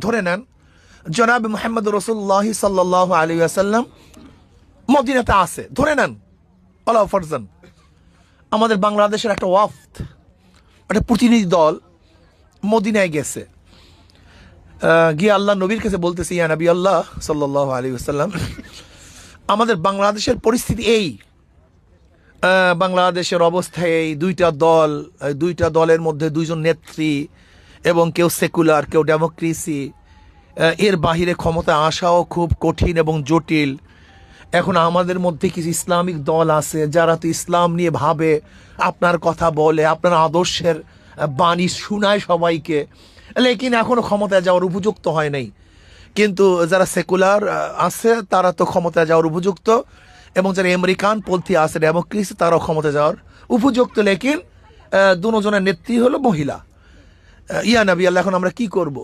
ধরে নেন জনাব মুহাম্মদ রাসূলুল্লাহ সাল্লাল্লাহু আলাইহি ওয়াসাল্লাম মদিনাতে আছে, ধরে নেন আল্লাহ ফরজান আমাদের বাংলাদেশের একটা ওয়াফদ, একটা প্রতিনিধি দল মদিনায় গেছে, গিয়ে আল্লাহ নবীর কাছে বলতেছে, ইয়া নবী আল্লাহ সাল্লাল্লাহু আলাইহি ওয়াসাল্লাম, আমাদের বাংলাদেশের পরিস্থিতি এই, বাংলাদেশের অবস্থায় এই দুইটা দলের মধ্যে দুইজন নেত্রী, এবং কেউ সেকুলার কেউ ডেমোক্রেসি, এর বাহিরে ক্ষমতা আসাও খুব কঠিন এবং জটিল। এখন আমাদের মধ্যে কিছু ইসলামিক দল আছে যারা তো ইসলাম নিয়ে ভাবে, আপনার কথা বলে, আপনার আদর্শের বাণী শোনায় সবাইকে, লেকিন এখনো ক্ষমতায় যাওয়ার উপযুক্ত হয় নাই। কিন্তু যারা সেকুলার আছে তারা তো ক্ষমতায় যাওয়ার উপযুক্ত, এবং যারা আমেরিকান পন্থী আছে ডেমোক্রেসি তারাও ক্ষমতা যাওয়ার উপযুক্ত, লেকিন দুজনের নেত্রী হলো মহিলা। ইয়া নবী আল্লাহ, এখন আমরা কি করব?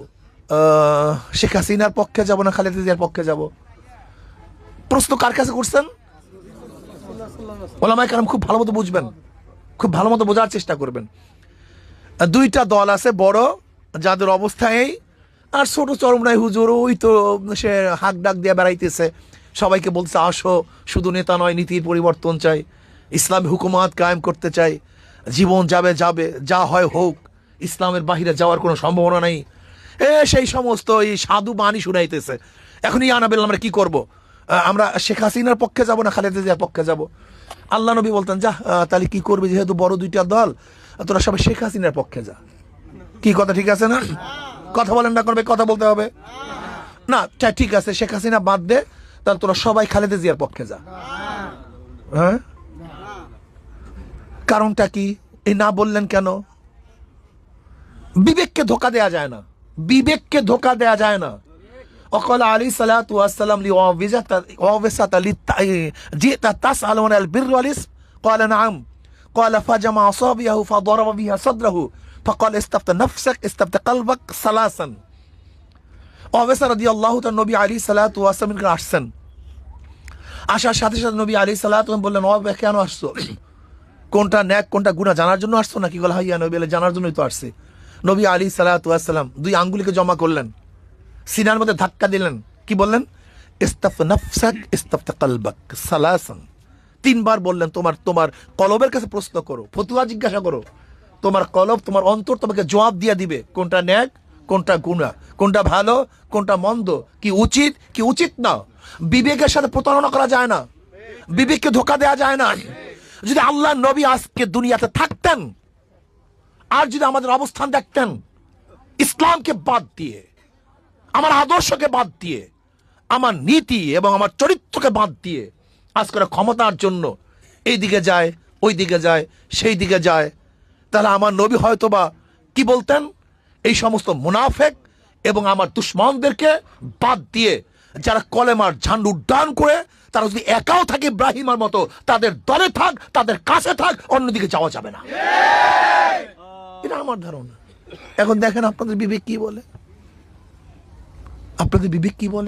শেখ হাসিনার পক্ষে যাব না খালেদা জিয়ার পক্ষে যাব? প্রশ্ন কার কাছে করছেন? ওলামায়ে কেরাম খুব ভালো মতো বুঝবেন, খুব ভালো মতো বোঝার চেষ্টা করবেন। দুইটা দল আছে বড়, যাদের অবস্থায়, আর ছোট চরমনাই হুজুর ওই তো সে হাক ডাক দিয়ে বেড়াইতেছে, সবাইকে বলছে আসো, শুধু নেতা নয় নীতির পরিবর্তন চাই, ইসলামী হুকুমাত কায়েম করতে চাই, জীবন যাবে যা হয় হোক, ইসলামের বাহিরে যাওয়ার কোনো সম্ভাবনা নেই, সেই সমস্ত এই সাধু বাণী শুনাইতেছে। এখন ইয়া নবী আমরা কি করব? আমরা শেখ হাসিনার পক্ষে যাব না খালেদা জিয়ার পক্ষে যাব? আল্লাহ নবী বলতেন, যা তাহলে কি করবে, যেহেতু বড় দুইটা দল, তোরা সবাই শেখ হাসিনার পক্ষে যা। কি কথা ঠিক আছে না? কথা বলেন না, করবে কথা বলতে হবে না, ঠিক আছে শেখ হাসিনা বাদ দে, তাহলে তোরা সবাই খালেদা জিয়ার পক্ষে যা। হ্যাঁ, কারণটা কি? এই না বললেন কেন? বিবেককে ধোকা দেয়া যায় না, বিবেককে ধোকা দেয়া যায় না। وقال عليه الصلاة والسلام لوافزة جئت تسأل عن البر والإثم قال نعم قال فجمع أصابعه فضرب بها صدره فقال استفت نفسك استفت قلبك ثلاثا। ওয়াফিসা রাদিয়াল্লাহু তাআলা নবী আলাইহিস সালাতু ওয়াস সালামের কাছে আসছেন, আসার সাথে সাথে নবী আলাইহিস সালাতু ওয়াস বললেন, ওয়াফিসা কেন আসছো? কোনটা ন্যাক কোনটা গুনাহ জানার জন্য আসছো নাকি? বলে হ্যাঁ নবী, জানার জন্যই তো আসছে। নবী আলাইহিস সালাতু ওয়াস সালাম দুই আঙ্গুলিকে জমা করলেন, সিনার মধ্যে ধাক্কা দিলেন, কি বললেন? ইস্তাফ নাফসাক ইস্তাফ কলবাক সালাসান। তিনবার বললেন, তোমার কলবের কাছে প্রশ্ন করো, ফতুয়া জিজ্ঞাসা করো, তোমার কলব তোমার অন্তর তোমাকে জবাব দিয়ে দিবে, কোনটা ন্যাক কোনটা গুনাহ, কোনটা ভালো কোনটা মন্দ, কি উচিত কি উচিত না। বিবেকের সাথে প্রতারণা করা যায় না, বিবেককে ধোকা দেওয়া যায় না। যদি আল্লাহ নবী আজকে দুনিয়াতে থাকতেন, আর যদি আমাদের অবস্থান দেখতেন, ইসলামকে বাদ দিয়ে, আমার আদর্শকে বাদ দিয়ে, আমার নীতি এবং আমার চরিত্রকে বাদ দিয়ে আজকের ক্ষমতার জন্য এই দিকে যায় ওই দিকে যায় সেই দিকে যায়, তাহলে আমার নবী হয়তোবা কি বলতেন? এই সমস্ত মুনাফেক এবং আমার দুশমনদেরকে বাদ দিয়ে যারা কলেমার ঝান্ডা উড্ডয়ন করে, তারা যদি একাও থাকে ইব্রাহিমের মতো, তাদের দলে থাক, তাদের কাছে থাক, অন্যদিকে যাওয়া যাবে না। এটা আমার ধারণা। এখন দেখেন আপনাদের বিবেক কি বলে, আপনাদের বিবেক কি বলে।